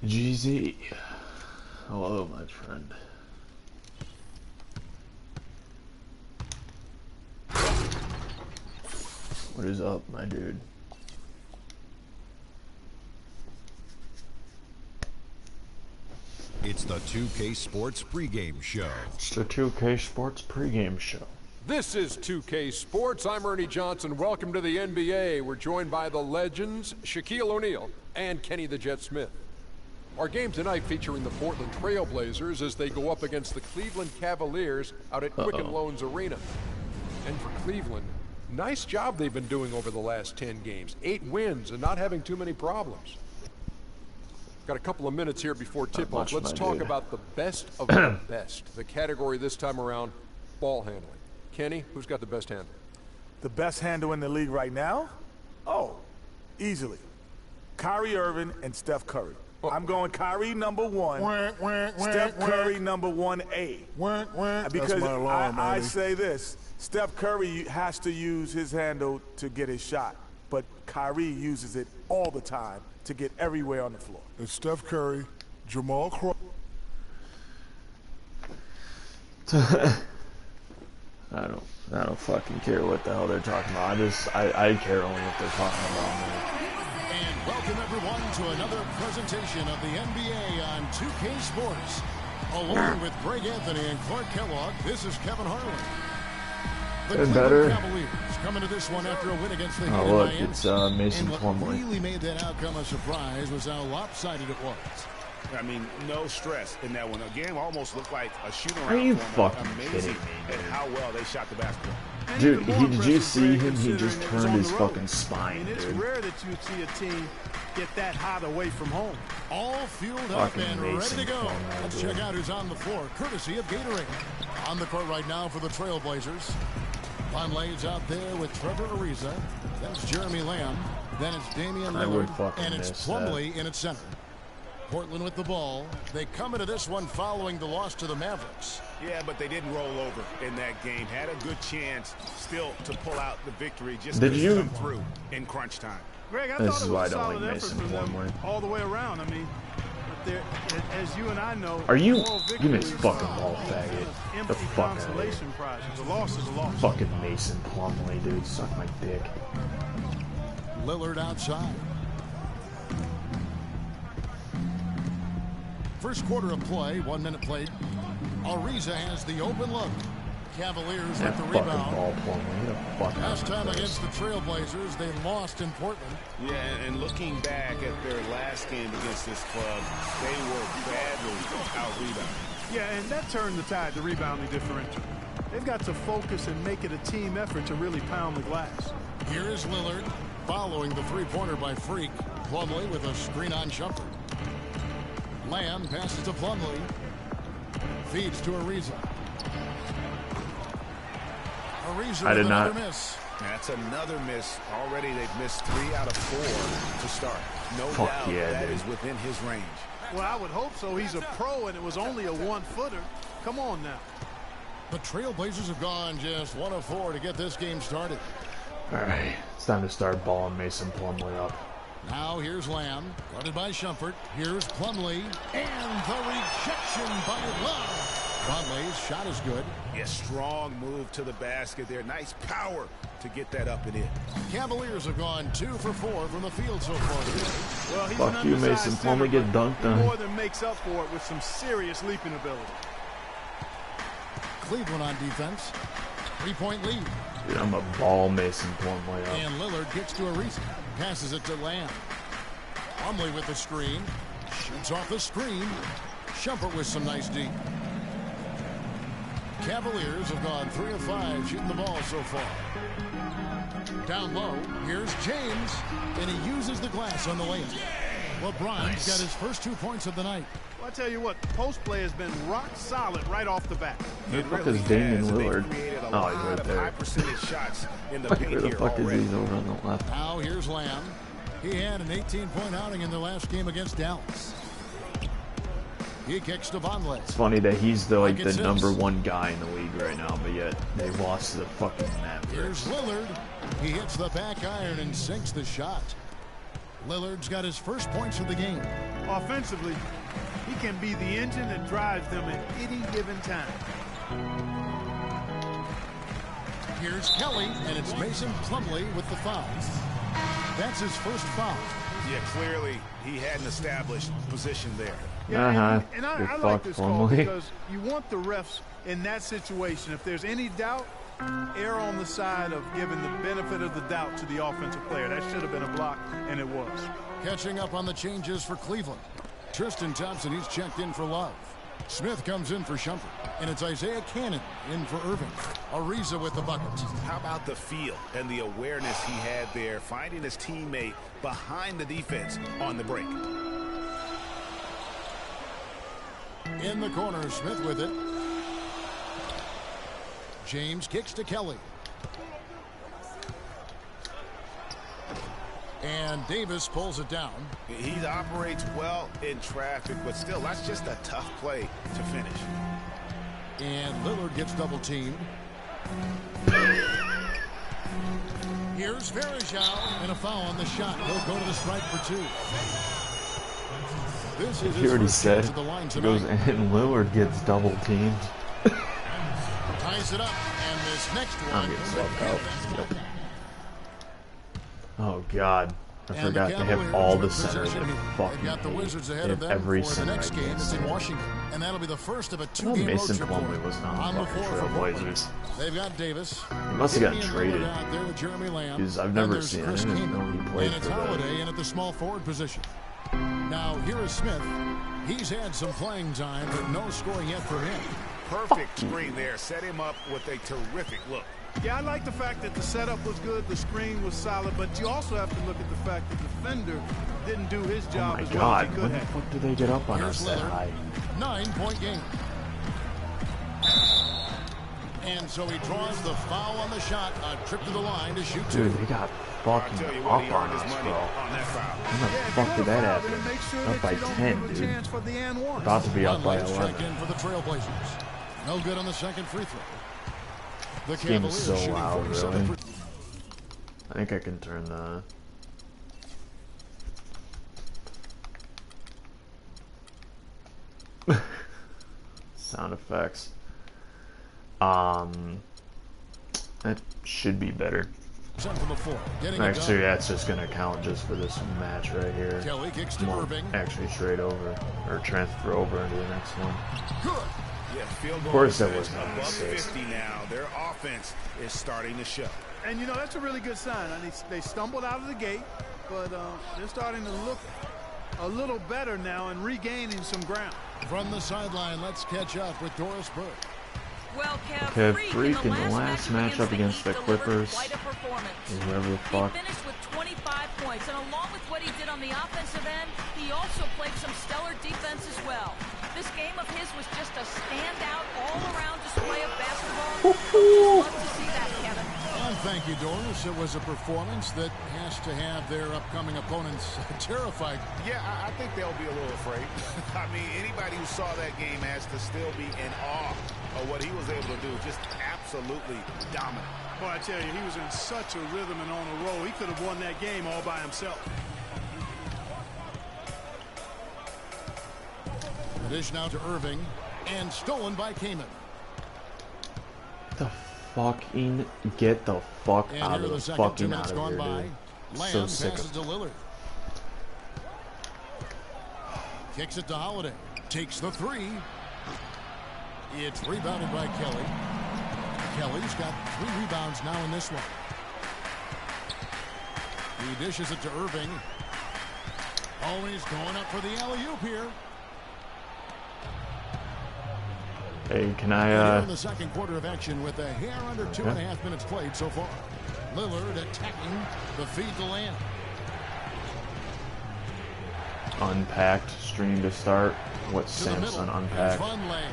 GZ. Hello, my friend. What is up, my dude? It's the 2K Sports pregame show. It's the 2K Sports pregame show. This is 2K Sports. I'm Ernie Johnson. Welcome to the NBA. We're joined by the legends, Shaquille O'Neal and Kenny the Jet Smith. Our game tonight featuring the Portland Trail Blazers as they go up against the Cleveland Cavaliers out at Quicken Loans Arena. And for Cleveland, nice job they've been doing over the last 10 games. 8 wins and not having too many problems. Got a couple of minutes here before tip-off. Let's talk about the best of the best. The category this time around, ball handling. Kenny, who's got the best handle? The best handle in the league right now? Oh, easily. Kyrie Irving and Steph Curry. I'm going Kyrie number 1, Steph Curry number 1A. Because I say this, Steph Curry has to use his handle to get his shot, but Kyrie uses it all the time to get everywhere on the floor. It's Steph Curry, Jamal Crawford. I don't fucking care what the hell they're talking about. I care only what they're talking about, man. And welcome everyone to another presentation of the NBA on 2K Sports. Along with Greg Anthony and Clark Kellogg, this is Kevin Harlan. The Cleveland Cavaliers coming to this one after a win against the Heat. Oh look, it's Mason Plumlee. And what really made that outcome a surprise was how lopsided it was. I mean, no stress in that one. The game almost looked like a shooting Are you round. fucking Amazing kidding me, at how well they shot the basketball. dude? Did you see him? He just turned his fucking spine, it's dude. rare that you'd see a team get that hot away from home. All fueled up and ready to go. Let's check out who's on the floor, courtesy of Gatorade. On the court right now for the Trailblazers. Vonleh's out there with Trevor Ariza. That's Jeremy Lamb. Then it's Damian Lillard. And it's Plumlee in its center. Portland with the ball. They come into this one following the loss to the Mavericks. Yeah, but they didn't roll over in that game. Had a good chance still to pull out the victory. Just couldn't come through in crunch time. Greg, I This thought is it why I was a don't solid like effort Mason from them Plumlee. all the way around. I mean, as you and I know, Are you? moral Give me this victories fucking are ball, faggot. The empty fuck out of here. consolation prizes. A loss is a loss. Fucking Mason Plumlee, dude. Suck my dick. Lillard outside. First quarter of play, 1 minute played. Ariza has the open look. Cavaliers That with the fucking rebound. ball, Plumlee. The fuck out Last of time my against face. the Trailblazers, they lost in Portland. Yeah, and looking back at their last game against this club, they were badly out-rebounded. Yeah, and that turned the tide, the rebounding differential. They've got to focus and make it a team effort to really pound the glass. Here is Lillard following the three-pointer by Freak. Plumlee with a screen on Shumpert. Lamb passes to Plumlee. Feeds to Ariza. Ariza I did with another not. miss. That's another miss. Already they've missed 3 out of 4 to start. No Fuck doubt yeah, that dude. is within his range. Well, I would hope so. He's a pro, and it was only a one-footer. Come on now. The Trailblazers have gone just 1 of 4 to get this game started. Alright, it's time to start balling Mason Plumlee up. Now here's Lamb, guarded by Shumpert. Here's Plumlee, and the rejection by Love. Vonleh's shot is good. Yeah, strong move to the basket there. Nice power to get that up and in. Cavaliers have gone 2 for 4 from the field so far today. Well, he's Fuck an you, undersized Mason center, Plumlee. Get but dunked he on. more than makes up for it with some serious leaping ability. Cleveland on defense. 3-point lead. Dude, I'm a ball Mason Plumlee up. And Lillard gets to Ariza. Passes it to Lamb. Plumlee with the screen. Shoots off the screen. Shumpert with some nice deep. Cavaliers have gone 3 of 5 shooting the ball so far. Down low, here's James, and he uses the glass on the layup. LeBron's got his first 2 points of the night. Well, I tell you what, post play has been rock solid right off the bat. Who the fuck is Damian Lillard? Oh, he's right there. High percentage shots in the Where paint the here fuck is already. he over on the left? Now here's Lamb. He had an 18-point outing in their last game against Dallas. He kicks to Vonleh. It's funny that he's the Like the number 1 guy in the league right now, but yet they lost to the fucking Here's Mavericks. Lillard. He hits the back iron and sinks the shot. Lillard's got his first points of the game. Offensively, he can be the engine that drives them at any given time. Here's Kelly, and it's Mason Plumlee with the foul. That's his first foul. Yeah, clearly he had an established position there. Yeah, and I like this call because you want the refs in that situation. If there's any doubt, err on the side of giving the benefit of the doubt to the offensive player. That should have been a block, and it was. Catching up on the changes for Cleveland. Tristan Thompson, he's checked in for Love. Smith comes in for Shumpert. And it's Isaiah Cannon in for Irving. Ariza with the bucket. How about the feel and the awareness he had there, finding his teammate behind the defense on the break. In the corner, Smith with it. James kicks to Kelly. And Davis pulls it down. He operates well in traffic, but still, that's just a tough play to finish. And Lillard gets double teamed. Here's Varejao, and a foul on the shot. He'll go to the strike for two. This is he already said to the line he goes and Lillard gets double teamed. Ties it up, and this next one. I'm getting swapped out. Yep. Oh God, I forgot they have all the centers of fucking got the Wizards ahead of them every for the next game. It's in Washington, and that'll be the first of a two-game road trip. Plumlee was not on the fucking Trailblazers. They've got Davis. He must have gotten traded out there with Jeremy Lamb. Because I've never seen him. I didn't know he played and it's for Holiday in at the small forward position. Now here is Smith. He's had some playing time, but no scoring yet for him. Perfect screen there. Set him up with a terrific look. Yeah, I like the fact that the setup was good, the screen was solid, but you also have to look at the fact that the defender didn't do his job as well as he could have. When the fuck do they get up on us that high? 9-point game. And so he draws the foul on the shot, a trip to the line to shoot two. Dude, they got fucking up on us, bro. When the fuck did that happen? Up by 10, dude. About to be up by 11. For the Trailblazers. No good on the second free throw. This game is so loud, really. I think I can turn the sound effects. That should be better. Actually, that's just gonna count just for this match right here. Kelly kicks to Irving. Actually, trade over or transfer over into the next one. Good. Yeah, of course, that was not above 50 now. Their offense is starting to show. And you know that's a really good sign. I mean, they stumbled out of the gate, but they're starting to look a little better now and regaining some ground. From the sideline, let's catch up with Doris Burke. Well, Kev Freak in the last matchup against the Clippers, whoever the fuck. He finished with 25 points, and along with what he did on the offensive end, he also played some stellar defense as well. This game of his was just a standout, all-around display of basketball. Love to see that, Kevin. And thank you, Doris. It was a performance that has to have their upcoming opponents terrified. Yeah, I think they'll be a little afraid. I mean, anybody who saw that game has to still be in awe of what he was able to do. Just absolutely dominant. Boy, I tell you, he was in such a rhythm and on a roll. He could have won that game all by himself. The dish now to Irving, and stolen by Kamen. The fucking get the fuck out of the fucking out of here, dude. So sick of it. To Lillard. Kicks it to Holiday. Takes the three. It's rebounded by Kelly. Kelly's got 3 rebounds now in this one. He dishes it to Irving. Oh, he's going up for the alley-oop here. Hey, can I, in the second quarter of action with a hair under 2.5 minutes played so far. Lillard attacking the feed to Lamb. Unpacked stream to start. What's Samson unpacked? Vonleh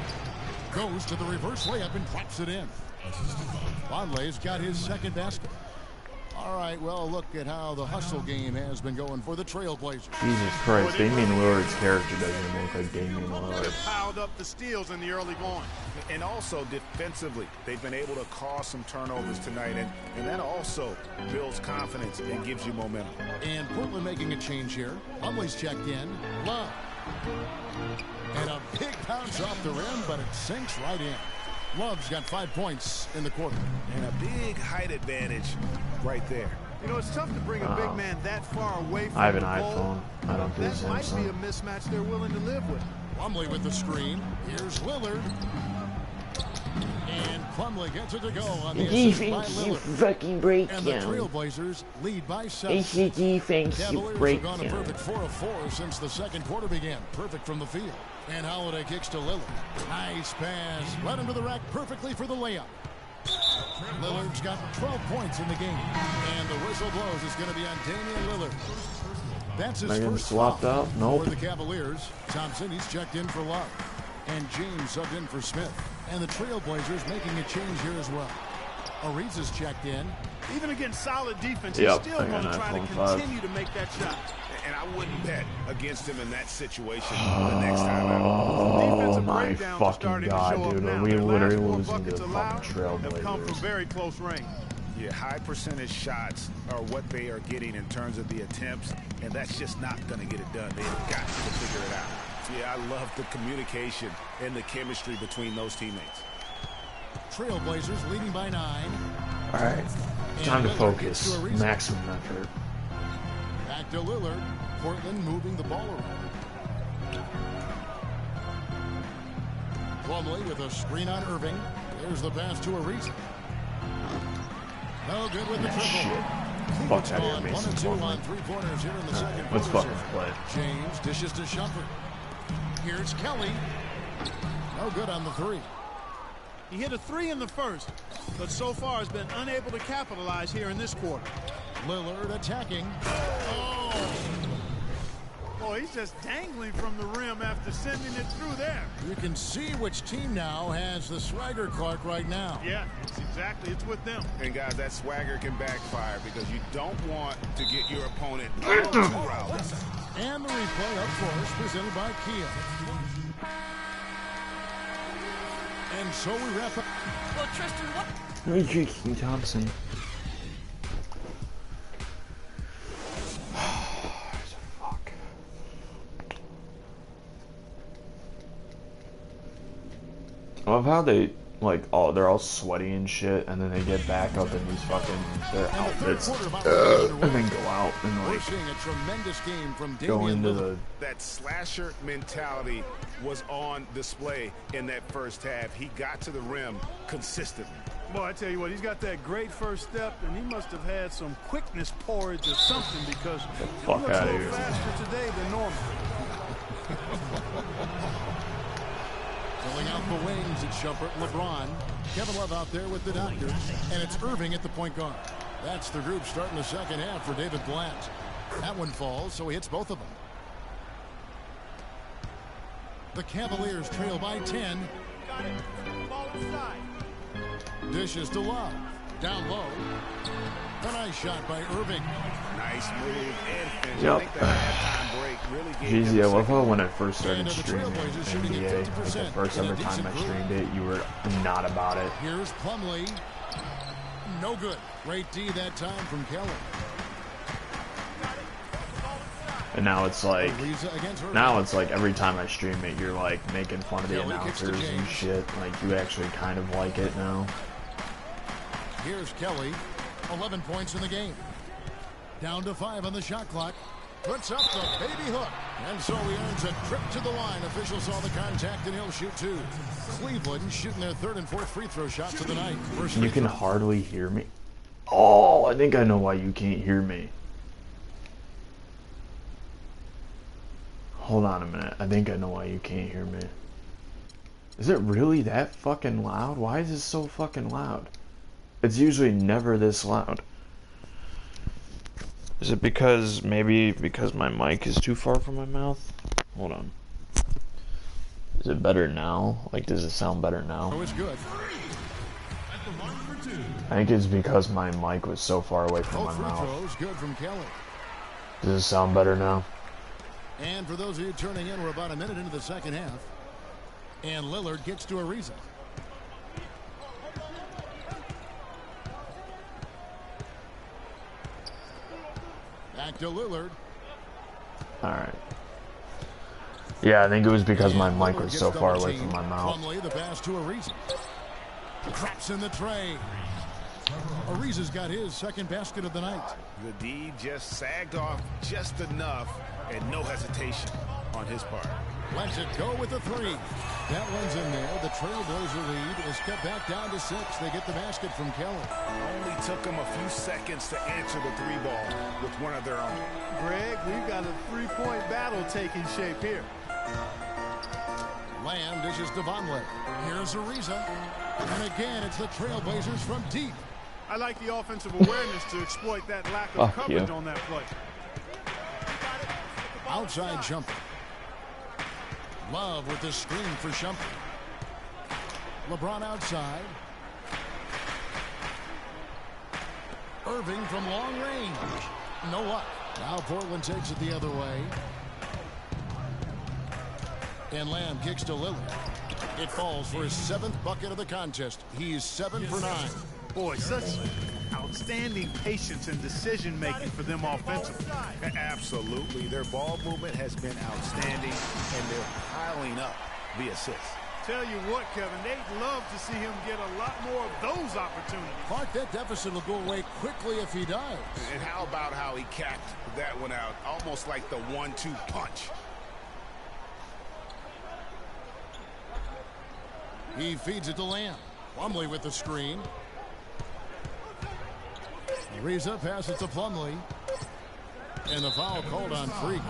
goes to the reverse layup and drops it in. Vonleh's got his second basket. All right, well, look at how the hustle game has been going for the Trailblazers. Jesus Christ, Damian Lillard's character doesn't even look like Damian Lillard. They've piled up the steals in the early going. And also defensively, they've been able to cause some turnovers tonight, and that also builds confidence and gives you momentum. And Portland making a change here. Plumlee's checked in. Love. And a big bounce off the rim, but it sinks right in. Love's got 5 points in the quarter. And a big height advantage right there. You know, it's tough to bring a big man that far away from I have an the iPhone. I don't do That Samsung. might be a mismatch they're willing to live with. Plumlee with the screen. Here's Lillard. And Plumlee gets it to go on the assist by Lillard. fucking breakdown. And the Trailblazers lead by 7. It's a defensive Cavaliers have gone a breakdown. perfect 4 of 4 since the second quarter began. Perfect from the field. And Holiday kicks to Lillard. Nice pass. Right into the rack perfectly for the layup. Lillard's got 12 points in the game. And the whistle blows. It's going to be on Damian Lillard. That's his Am I first swapped foul out? Nope. for the Cavaliers. Thompson, he's checked in for Love. And James subbed in for Smith. And the Trailblazers making a change here as well. Ariza's checked in. Even against solid defense, Yep, he's still I got going to an try to iPhone 5. continue to make that shot. And I wouldn't bet against him in that situation the next time out. Oh Defensive my breakdowns are fucking starting to god, show up dude. now. Are we Their literally last 4 losing to buckets the allowed fucking have come from Trailblazers? very close range. Yeah, high percentage shots are what they are getting in terms of the attempts, and that's just not going to get it done. They've got to figure it out. Yeah, I love the communication and the chemistry between those teammates. Trailblazers leading by 9. Alright, time to focus. Maximum effort. Back to Lillard. Portland moving the ball around. Plumlee with a screen on Irving. There's the pass to Ariza. No good with the triple. Shit. Cleveland's Fuck out of gone here, 1 Mason and 2 Plumlee. on 3-pointers here in the second Let's quarter. fucking play. James dishes to Shumpert. Here's Kelly. No good on the 3. He hit a 3 in the first, but so far has been unable to capitalize here in this quarter. Lillard attacking. Boy, he's just dangling from the rim after sending it through there. You can see which team now has the swagger Clark right now. Yeah, it's with them. And guys, that swagger can backfire because you don't want to get your opponent too riled up. And the replay, of course, presented by Kia. And so we wrap up. Well, Tristan, what? Tristan Thompson. Fuck. I love how they, like, they're all sweaty and shit, and then they get back up in these fucking, their outfits, and then go out and, We're like, seeing a tremendous game from go Damian into Lillard. the... That slasher mentality was on display in that first half. He got to the rim consistently. Boy, I tell you what, he's got that great first step, and he must have had some quickness porridge or something because he fuck looks a outta little here. faster today than normal. Filling out the wings, it's Shumpert and LeBron. Kevin Love out there with the doctor. And it's Irving at the point guard. That's the group starting the second half for David Blatt. That one falls, so he hits both of them. The Cavaliers trail by 10. Got it. Ball inside. Dishes to Love. Down low. A nice shot by Irving. Nice move and finish. Yep. I think that halftime break really gave Jeez, yeah, I them love how some- when I first started And the streaming Trailblazers shooting at NBA, like the 50% first in a ever time decent I group. streamed it, you were not about it. Here's Plumlee. No good. Great D that time from Kelly. And now it's like, Ariza against Irving. now it's like every time I stream it, you're like making fun of the Kelly kicks to announcers and James. shit. Like you actually kind of like it now. Here's Kelly. 11 points in the game. Down to 5 on the shot clock. Puts up the baby hook. And so he earns a trip to the line. Officials saw the contact and he'll shoot 2. Cleveland shooting their 3rd and 4th free throw shots of the night. First You free can throw. hardly hear me. Oh, I think I know why you can't hear me. Hold on a minute. I think I know why you can't hear me. Is it really that fucking loud? Why is it so fucking loud? It's usually never this loud. Is it because, maybe because my mic is too far from my mouth? Hold on. Is it better now? Like, does it sound better now? Oh, it's good. I think it's because my mic was so far away from my Both free mouth. throws good from Kelly. Does it sound better now? And for those of you turning in, we're about a minute into the second half. And Lillard gets to Ariza. Back to Lillard. Alright. Yeah, I think it was because my mic was so far away from my mouth. Plumlee, the pass to Ariza. Craps in the tray. Ariza's got his second basket of the night. The D just sagged off just enough and no hesitation on his part. Lets it go with the three. That one's in there. The Trailblazer lead is cut back down to 6. They get the basket from Kelly. Only took them a few seconds to answer the three ball with one of their own. Greg, we've got a three-point battle taking shape here. Lamb dishes to Vonleh. Here's Ariza. And again, it's the Trailblazers from deep. I like the offensive awareness to exploit that lack of coverage on that play. Outside Shumpert. Love with the screen for Shumpert. LeBron outside. Irving from long range. No luck. Now Portland takes it the other way. And Lamb kicks to Lillard. It falls for his 7th bucket of the contest. He's 7 for 9. Boy, such outstanding patience and decision-making for them offensively. Absolutely. Their ball movement has been outstanding, and they're piling up the assists. Tell you what, Kevin, they'd love to see him get a lot more of those opportunities. Clark, that deficit will go away quickly if he does. And how about how he capped that one out, almost like the 1-2 punch. He feeds it to Lamb. Plumlee with the screen. Ariza passes to Plumlee. And the foul called on Freak.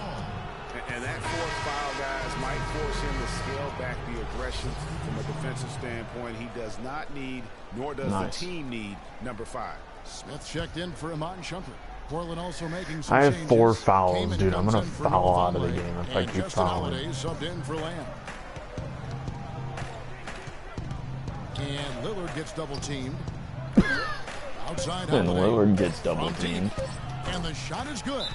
And that fourth foul, guys, might force him to scale back the aggression from a defensive standpoint. He does not need, nor does the team need, number 5. Smith checked in for Iman Shumpert. Portland also making some I have changes. 4 fouls, dude. I'm going to Kamen foul out of the Vonleh, game if I and keep Justin fouling. Holiday subbed in for Lamb. And Lillard gets double-teamed. Outside And Holiday. Lillard gets From double-teamed. deep. And the shot is good.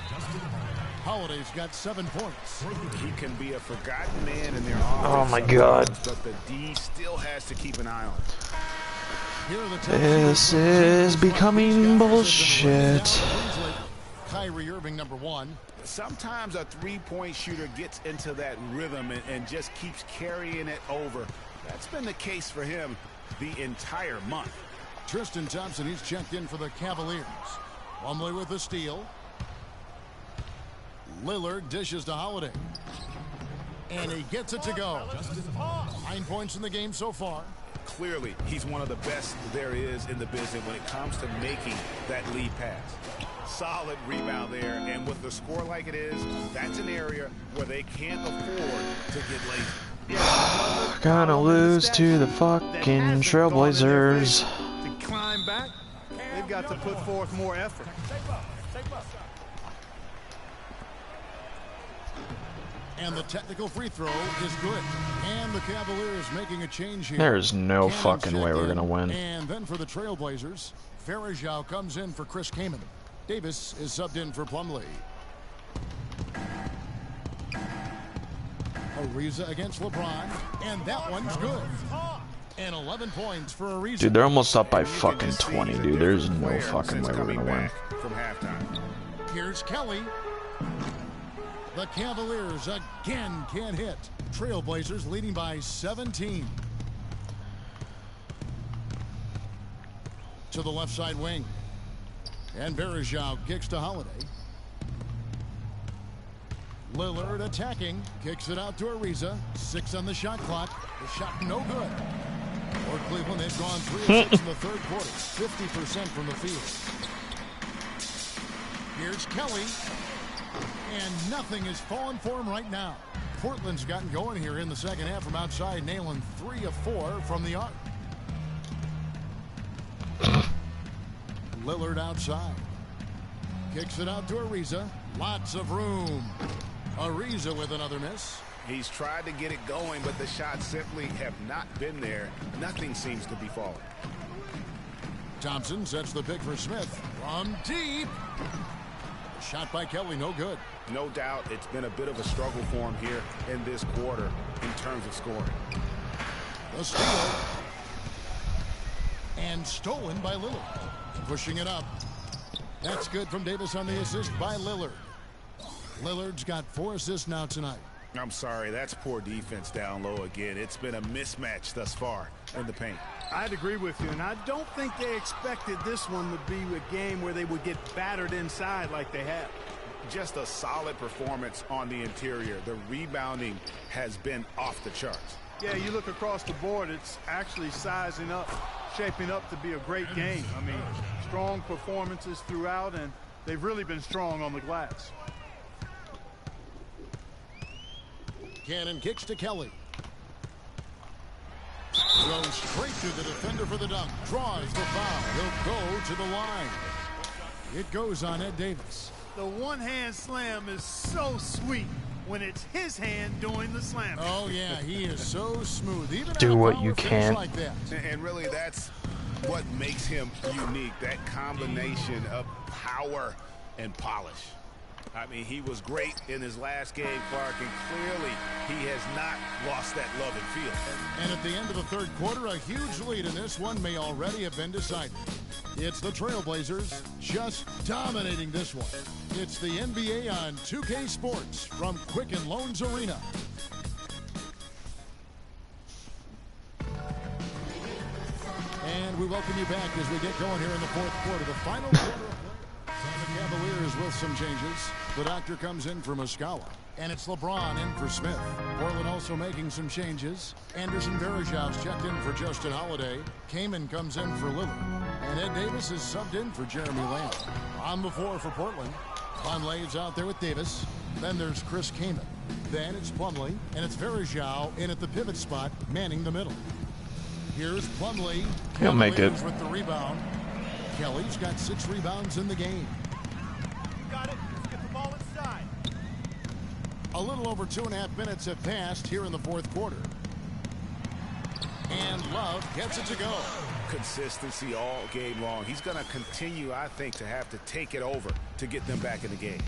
Holiday's got 7 points. He can be a forgotten man in their offense. Oh my God. But the D still has to keep an eye on him. Here are the top This is becoming bullshit. Kyrie Irving, number 1. Sometimes a three-point shooter gets into that rhythm and just keeps carrying it over. That's been the case for him the entire month. Tristan Thompson, he's checked in for the Cavaliers. Plumlee with the steal. Lillard dishes to Holiday. And he gets it to go. 9 points in the game so far. Clearly, he's one of the best there is in the business when it comes to making that lead pass. Solid rebound there, and with the score like it is, that's an area where they can't afford to get lazy. Gonna lose to the fucking Trailblazers. To climb back, they've got to put forth more effort. And the technical free throw is good. And the Cavaliers making a change here. There's no Cannon fucking way checked we're in. gonna win. And then for the Trailblazers, Farajao comes in for Chris Kaman. Davis is subbed in for Plumlee. Ariza against LeBron. And that one's good. And 11 points for Ariza. Dude, they're almost up by fucking 20, dude. There's no fucking way we're gonna win. From halftime. Here's Kelly. The Cavaliers again can't hit. Trailblazers leading by 17. To the left side wing. And Varejao kicks to Holiday. Lillard attacking. Kicks it out to Ariza. 6 on the shot clock. The shot no good. For Cleveland, they've gone 3 of 6 in the third quarter. 50% from the field. Here's Kelly. And nothing is falling for him right now. Portland's gotten going here in the second half from outside, nailing 3 of 4 from the arc. Lillard outside. Kicks it out to Ariza. Lots of room. Ariza with another miss. He's tried to get it going, but the shots simply have not been there. Nothing seems to be falling. Thompson sets the pick for Smith from deep. Shot by Kelly, no good. No doubt it's been a bit of a struggle for him here in this quarter in terms of scoring. The steal. And stolen by Lillard. Pushing it up. That's good from Davis on the assist by Lillard. Lillard's got 4 assists now tonight. I'm sorry, that's poor defense down low again. It's been a mismatch thus far in the paint. I'd agree with you, and I don't think they expected this one to be a game where they would get battered inside like they have. Just a solid performance on the interior. The rebounding has been off the charts. Yeah, you look across the board, it's actually sizing up, shaping up to be a great game. I mean, strong performances throughout, and they've really been strong on the glass. Cannon kicks to Kelly. Goes straight to the defender for the dunk. Draws the foul. He'll go to the line. It goes on Ed Davis. The one-hand slam is so sweet when it's his hand doing the slam. Oh, yeah, he is so smooth. Even do what you can. Like that. And really, that's what makes him unique, that combination of power and polish. I mean, he was great in his last game, Clark, and clearly he has not lost that love and feel. And at the end of the third quarter, a huge lead in this one may already have been decided. It's the Trailblazers just dominating this one. It's the NBA on 2K Sports from Quicken Loans Arena. And we welcome you back as we get going here in the fourth quarter. The final quarter of play. The Cavaliers with some changes. The doctor comes in for Muscala. And it's LeBron in for Smith. Portland also making some changes. Anderson Varejão's checked in for Justin Holiday. Kaman comes in for Lillard. And Ed Davis is subbed in for Jeremy Lamb. On the floor for Portland. Plumlee's out there with Davis. Then there's Chris Kaman. Then it's Plumlee. And it's Varejão in at the pivot spot, manning the middle. Here's Plumlee. He'll make it. With the rebound. Kelly's got 6 rebounds in the game. Got it. Let's get the ball inside. A little over 2.5 minutes have passed here in the fourth quarter. And Love gets it to go. Consistency all game long. He's going to continue, I think, to have to take it over to get them back in the game.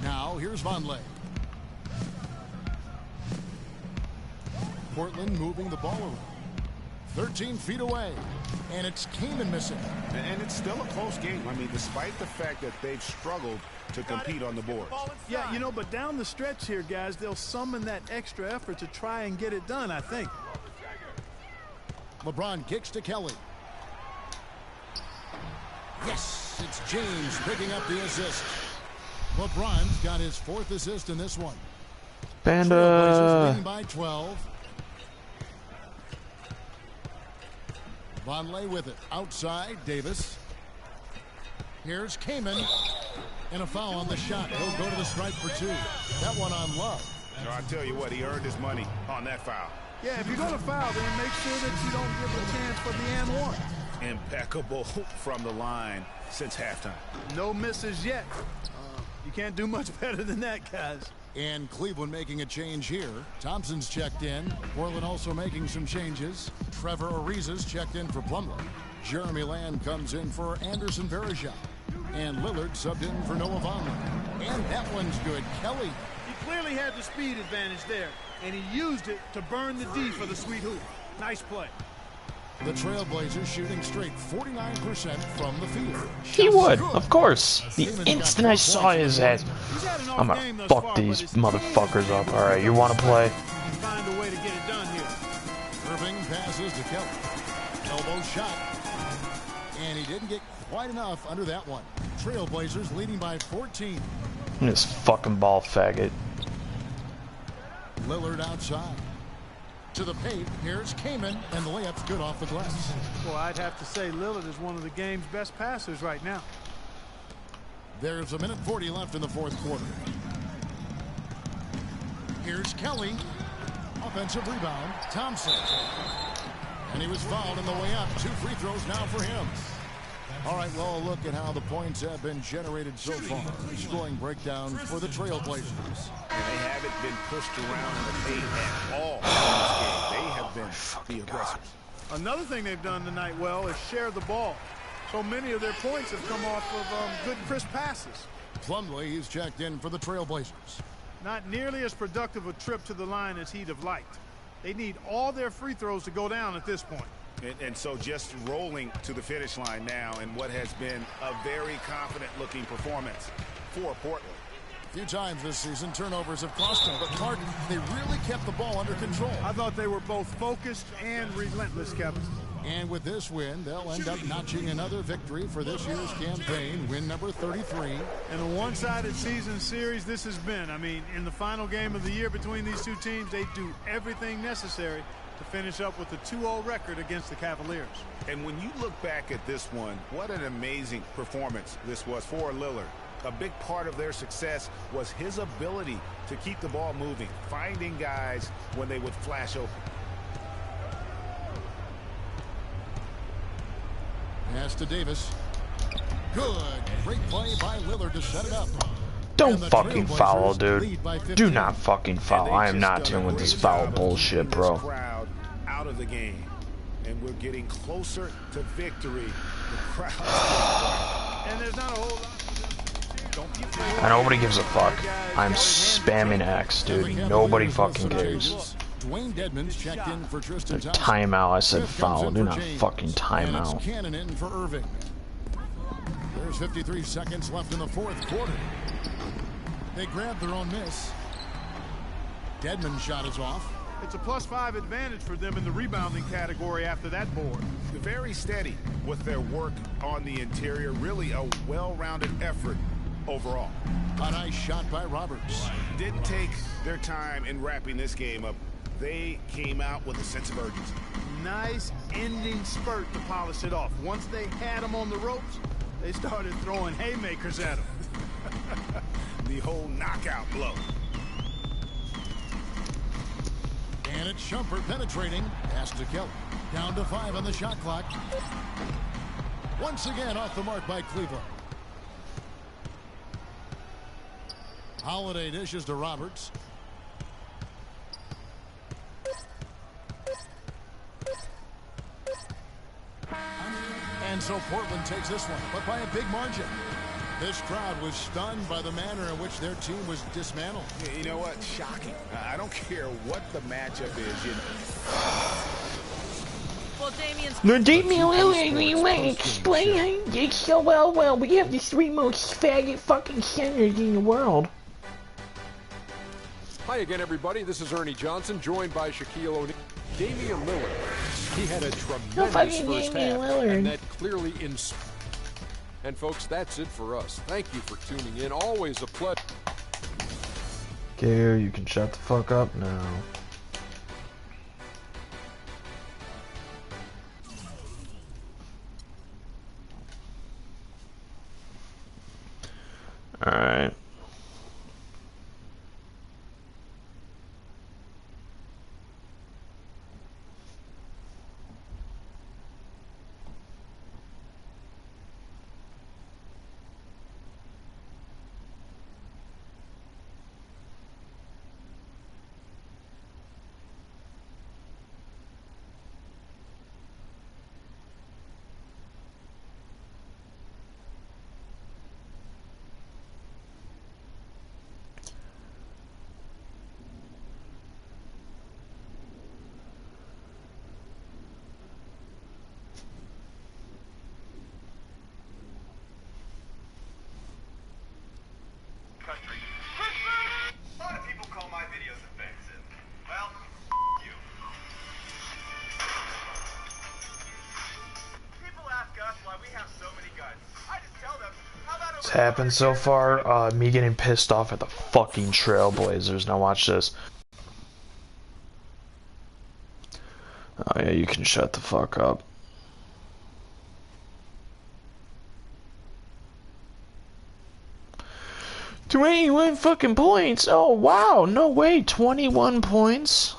Now, here's Vonleh. Portland moving the ball around. 13 feet away. And it's Kaman missing. And it's still a close game. I mean, despite the fact that they've struggled to compete on the boards. Yeah, you know, but down the stretch here, guys, they'll summon that extra effort to try and get it done, I think. LeBron kicks to Kelly. Yes, it's James picking up the assist. LeBron's got his 4th assist in this one. Panda. Leading by 12. Vonleh with it. Outside, Davis. Here's Kaman. And a foul on the shot. He'll go to the stripe for 2. That one on Love. So I tell you what, he earned his money on that foul. Yeah, if you're going to foul, then make sure that you don't give a chance for the and one. Impeccable from the line since halftime. No misses yet. You can't do much better than that, guys. And Cleveland making a change here. Thompson's checked in. Portland also making some changes. Trevor Ariza's checked in for Plumlee. Jeremy Lamb comes in for Anderson Varejão. And Lillard subbed in for Noah Vonleh. And that one's good. Kelly. He clearly had the speed advantage there, and he used it to burn the D for the sweet hoop. Nice play. The Trailblazers shooting straight 49% from the field. He would, of course. The instant I saw his ass, I'm gonna fuck these motherfuckers up. All right, you want to play? Find a way to get it done here. Irving passes to Kelly. Elbow shot. And he didn't get quite enough under that one. Trailblazers leading by 14. This fucking ball faggot. Lillard outside. To the paint, here's Kaman, and the layup's good off the glass. Well, I'd have to say Lillard is one of the game's best passers right now. There's 1:40 left in the fourth quarter. Here's Kelly. Offensive rebound, Thompson. And he was fouled on the way up. 2 free throws now for him. All right, well, a look at how the points have been generated so far. Scoring breakdown for the Trailblazers. And they haven't been pushed around in the paint at all in this game. They have been the aggressors. Another thing they've done tonight well is share the ball. So many of their points have come off of good, crisp passes. Plumlee is checked in for the Trailblazers. Not nearly as productive a trip to the line as he'd have liked. They need all their free throws to go down at this point. And so just rolling to the finish line now in what has been a very confident-looking performance for Portland. A few times this season, turnovers have cost them, but Clark, they really kept the ball under control. I thought they were both focused and relentless, Kevin. And with this win, they'll end up notching another victory for this year's campaign, win number 33. And a one-sided season series this has been. I mean, in the final game of the year between these two teams, they do everything necessary to finish up with a 2-0 record against the Cavaliers. And when you look back at this one, what an amazing performance this was for Lillard. A big part of their success was his ability to keep the ball moving, finding guys when they would flash open. Pass to Davis. Good. Great play by Lillard to set it up. Don't fucking foul, dude. Do not fucking foul. I am not dealing with this foul bullshit, bro. Crowd out of the game. And we're getting closer to victory. The crowd. And there's not a whole lot. And nobody gives a fuck. I'm spamming X, dude. Nobody fucking cares. Dwayne Dedmon's checked in for Tristan Thompson. Timeout. I said foul. Do not fucking timeout. Cannon in for Irving. There's 53 seconds left in the fourth quarter. They grabbed their own miss. Dedmon's shot is off. It's a +5 advantage for them in the rebounding category after that board. Very steady with their work on the interior. Really a well-rounded effort overall. A nice shot by Roberts. Didn't take their time in wrapping this game up. They came out with a sense of urgency. Nice ending spurt to polish it off. Once they had him on the ropes, they started throwing haymakers at him. The whole knockout blow. And it's Shumpert penetrating. Pass to Kelly. Down to 5 on the shot clock. Once again off the mark by Cleveland. Holiday dishes to Roberts. And so Portland takes this one, but by a big margin. This crowd was stunned by the manner in which their team was dismantled. You know what? Shocking. I don't care what the matchup is. You know. Well, Damian's... No, Damian Lillard, we want to explain it so well. We have the 3 most faggot fucking centers in the world. Hi again, everybody. This is Ernie Johnson, joined by Shaquille O'Neal. Damian Lillard. He had a tremendous first half, and that clearly inspired. And folks, that's it for us. Thank you for tuning in. Always a pleasure. Okay, you can shut the fuck up now. Alright. A lot of people call my videos offensive. Well, you. People ask us why we have so many guns. I just tell them, how about What's happened so far? Me getting pissed off at the fucking Trailblazers. Now watch this. Oh yeah, you can shut the fuck up. 21 fucking points. Oh wow, no way, 21 points.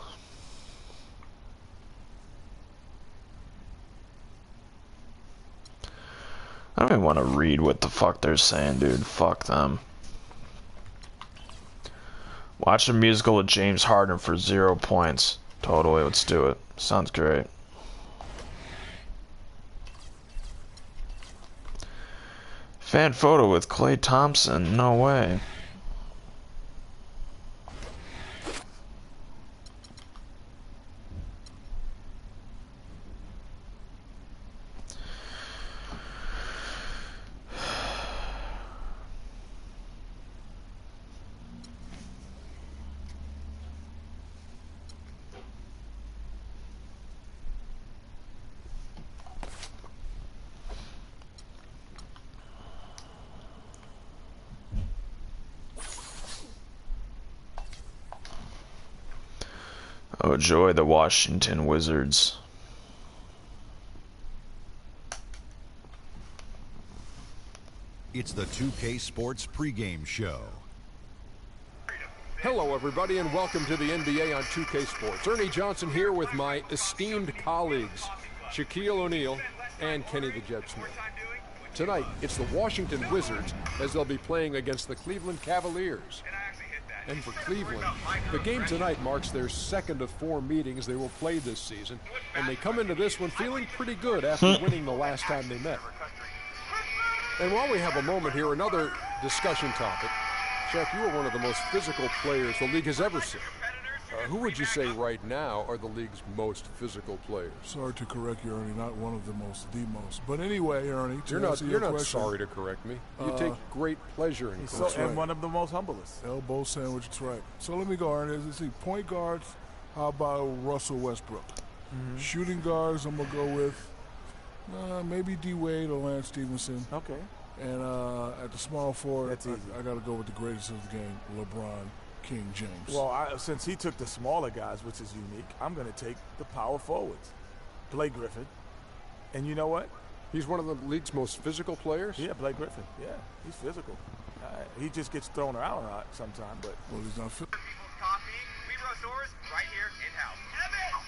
I don't even want to read what the fuck they're saying, dude. Fuck them. Watch a musical with James Harden for 0 points. Totally, let's do it. Sounds great. Fan photo with Klay Thompson. No way. Oh joy, the Washington Wizards. It's the 2K Sports pregame show. Hello, everybody, and welcome to the NBA on 2K Sports. Ernie Johnson here with my esteemed colleagues, Shaquille O'Neal and Kenny the Jet Smith. Tonight, it's the Washington Wizards as they'll be playing against the Cleveland Cavaliers. And for Cleveland, the game tonight marks their second of 4 meetings they will play this season, and they come into this one feeling pretty good after winning the last time they met. And while we have a moment here, another discussion topic. Shaq, you are one of the most physical players the league has ever seen. Who would you say right now are the league's most physical players? Sorry to correct you, Ernie. Not one of the most, the most. But anyway, Ernie, you're not sorry to correct me. You take great pleasure in correcting. And one of the most humblest. Elbow sandwich, that's right. So let me go, Ernie. Let's see, point guards, how about Russell Westbrook? Shooting guards, I'm going to go with maybe D. Wade or Lance Stevenson. Okay. And at the small forward, that's easy. I got to go with the greatest of the game, LeBron King James. Well, since he took the smaller guys, which is unique, I'm going to take the power forwards. Blake Griffin. And you know what? He's one of the league's most physical players? Yeah, Blake Griffin. Yeah, he's physical. He just gets thrown around a lot sometimes, but... Well, he's not physical. Coffee, we roast ours right here in-house. Evan!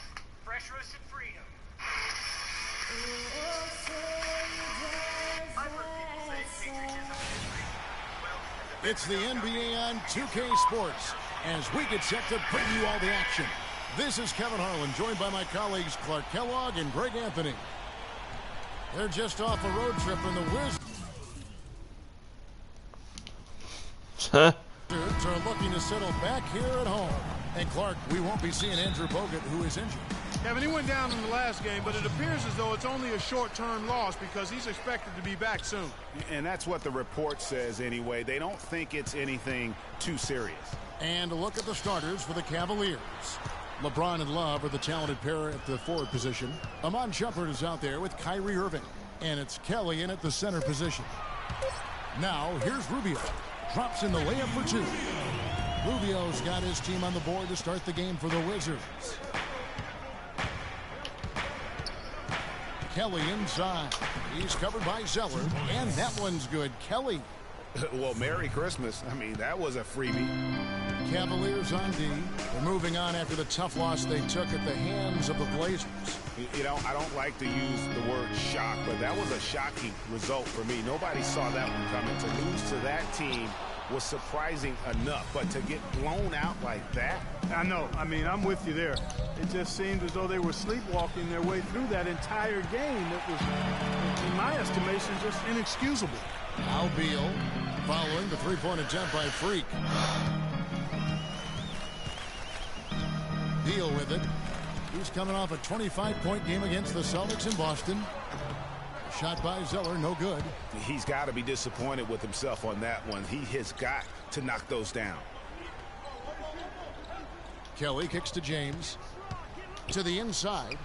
Fresh roasted freedom. It's the NBA on 2K Sports as we get set to bring you all the action. This is Kevin Harlan, joined by my colleagues Clark Kellogg and Greg Anthony. They're just off a road trip in the Wizards are looking to settle back here at home. And Clark, we won't be seeing Andrew Bogut, who is injured. Kevin, he went down in the last game, but it appears as though it's only a short-term loss because he's expected to be back soon. And that's what the report says anyway. They don't think it's anything too serious. And a look at the starters for the Cavaliers. LeBron and Love are the talented pair at the forward position. Amon Shumpert is out there with Kyrie Irving. And it's Kelly in at the center position. Now, here's Rubio. Drops in the layup for 2. Rubio's got his team on the board to start the game for the Wizards. Kelly inside. He's covered by Zeller, and that one's good. Kelly. Well, Merry Christmas. I mean, that was a freebie. Cavaliers on D. They're moving on after the tough loss they took at the hands of the Blazers. You know, I don't like to use the word shock, but that was a shocking result for me. Nobody saw that one coming. To lose to that team was surprising enough, but to get blown out like that? I know. I mean, I'm with you there. It just seemed as though they were sleepwalking their way through that entire game. It was, in my estimation, just inexcusable. Now Beal following the three-point attempt by Freak. Beal with it. He's coming off a 25-point game against the Celtics in Boston. Shot by Zeller, no good. He's got to be disappointed with himself on that one. He has got to knock those down. Kelly kicks to James. To the inside.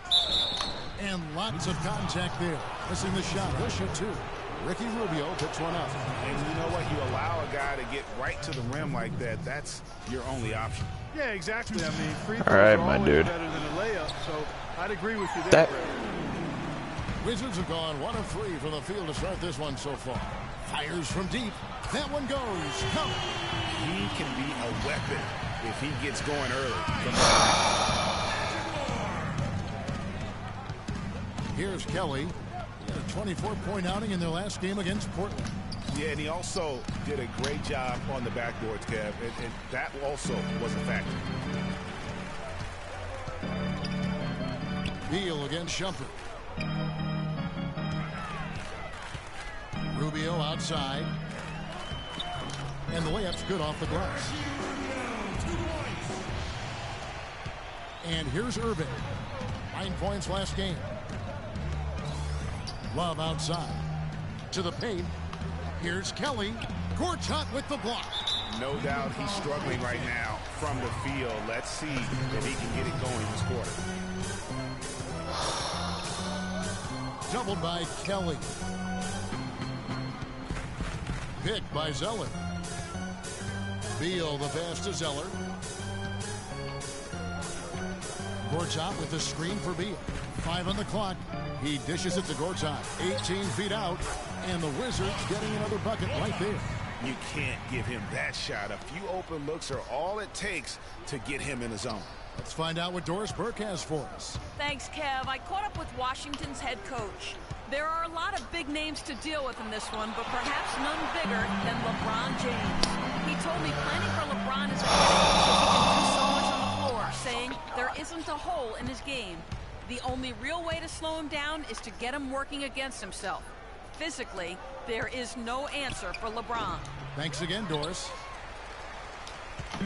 And lots of contact there. Missing the shot. He'll shoot 2. Ricky Rubio picks one up. And you know what? You allow a guy to get right to the rim like that. That's your only option. Yeah, exactly. I mean, free throws all right, are my always dude. better than a layup, so I'd agree with you there, Greg. Wizards have gone 1 of 3 from the field to start this one so far. Fires from deep. That one goes. Come. He can be a weapon if he gets going early. Here's Kelly. He had a 24-point outing in their last game against Portland. Yeah, and he also did a great job on the backboards, Kev, and that also was a factor. Beal against Shumpert. Rubio outside. And the layup's good off the glass. And here's Irving. 9 points last game. Love outside. To the paint. Here's Kelly. Gortat with the block. No doubt he's struggling right now from the field. Let's see if he can get it going this quarter. Doubled by Kelly. Picked by Zeller. Beal the pass to Zeller. Gortat with the screen for Beal. 5 on the clock. He dishes it to Gortat. 18 feet out. And the Wizards getting another bucket right there. You can't give him that shot. A few open looks are all it takes to get him in the zone. Let's find out what Doris Burke has for us. Thanks, Kev. I caught up with Washington's head coach. There are a lot of big names to deal with in this one, but perhaps none bigger than LeBron James. He told me planning for LeBron is critical because he can do so much on the floor, saying there isn't a hole in his game. The only real way to slow him down is to get him working against himself. Physically, there is no answer for LeBron. Thanks again, Doris.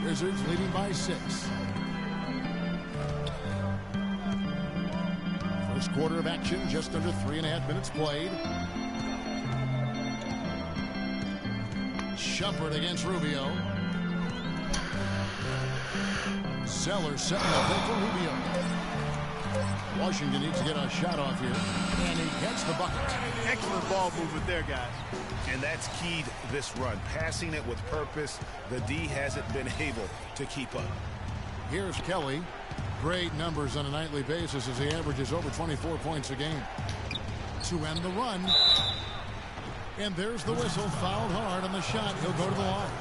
Wizards leading by 6. First quarter of action, just under 3.5 minutes played. Shumpert against Rubio. Zeller setting the pick for Rubio. Washington needs to get a shot off here. And he gets the bucket. Excellent ball movement there, guys. And that's keyed this run. Passing it with purpose. The D hasn't been able to keep up. Here's Kelly. Great numbers on a nightly basis as he averages over 24 points a game. To end the run. And there's the whistle. Fouled hard on the shot. He'll go to the line.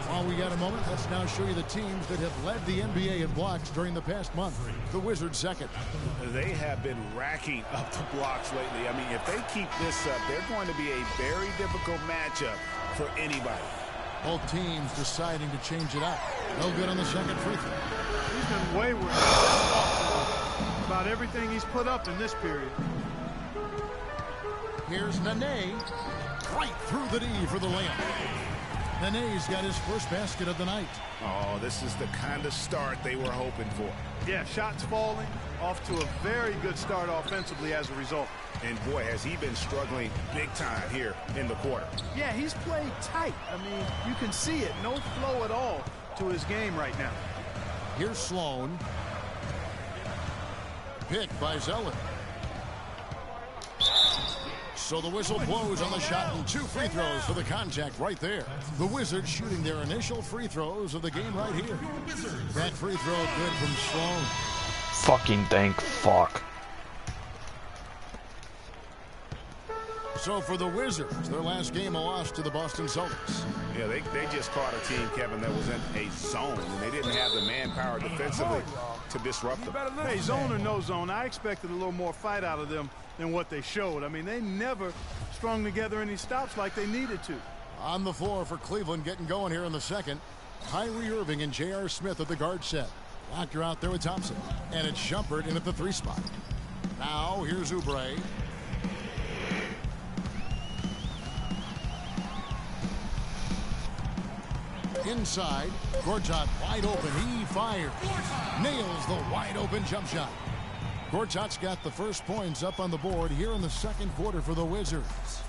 While we got a moment, let's now show you the teams that have led the NBA in blocks during the past month. The Wizards second. They have been racking up the blocks lately. I mean, if they keep this up, they're going to be a very difficult matchup for anybody. Both teams deciding to change it up. No good on the second free throw. He's been wayward about everything he's put up in this period. Here's Nene. Right through the D for the layup. Nene's got his first basket of the night. Oh, this is the kind of start they were hoping for. Yeah, shots falling, off to a very good start offensively as a result. And boy, has he been struggling big time here in the quarter. Yeah, he's played tight. I mean, you can see it. No flow at all to his game right now. Here's Sloan. Picked by Zeller. So the whistle blows on the shot and 2 free throws for the contact right there. The Wizards shooting their initial free throws of the game right here. That free throw good from Sloan. Fucking thank fuck. So for the Wizards, their last game a loss to the Boston Celtics. Yeah, they just caught a team, Kevin, that was in a zone, and they didn't have the manpower defensively to disrupt them. Hey, zone or no zone, I expected a little more fight out of them than what they showed. I mean, they never strung together any stops like they needed to. On the floor for Cleveland getting going here in the second. Kyrie Irving and J.R. Smith at the guard set. Locker out there with Thompson. And it's Shumpert in at the 3 spot. Now here's Oubre. Inside, Gortat wide open. He fires. Nails the wide open jump shot. Gortat's got the first points up on the board here in the second quarter for the Wizards.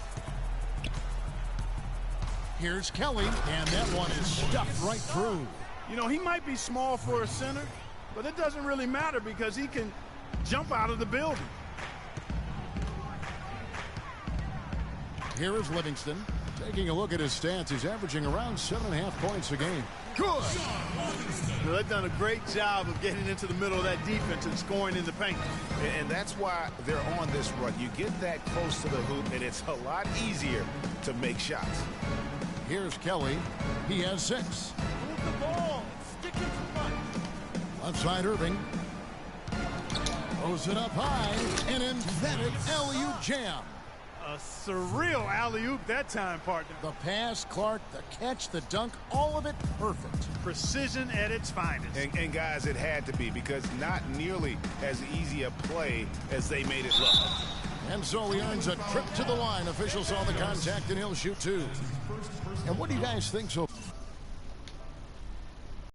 Here's Kelly, and that one is stuffed right through. You know, he might be small for a center, but it doesn't really matter because he can jump out of the building. Here is Livingston. Taking a look at his stats, he's averaging around 7.5 points a game. Good. Well, they've done a great job of getting into the middle of that defense and scoring in the paint. And that's why they're on this run. You get that close to the hoop, and it's a lot easier to make shots. Here's Kelly. He has 6. Move the ball. Stick it to front. Left side Irving. Throws it up high. An emphatic alley-oop jam. A surreal alley-oop that time, partner. The pass, Clark, the catch, the dunk, all of it perfect. Precision at its finest. And guys, it had to be because not nearly as easy a play as they made it look. And so he earns a trip to the line. Officials saw the contact, and he'll shoot two. And what do you guys think so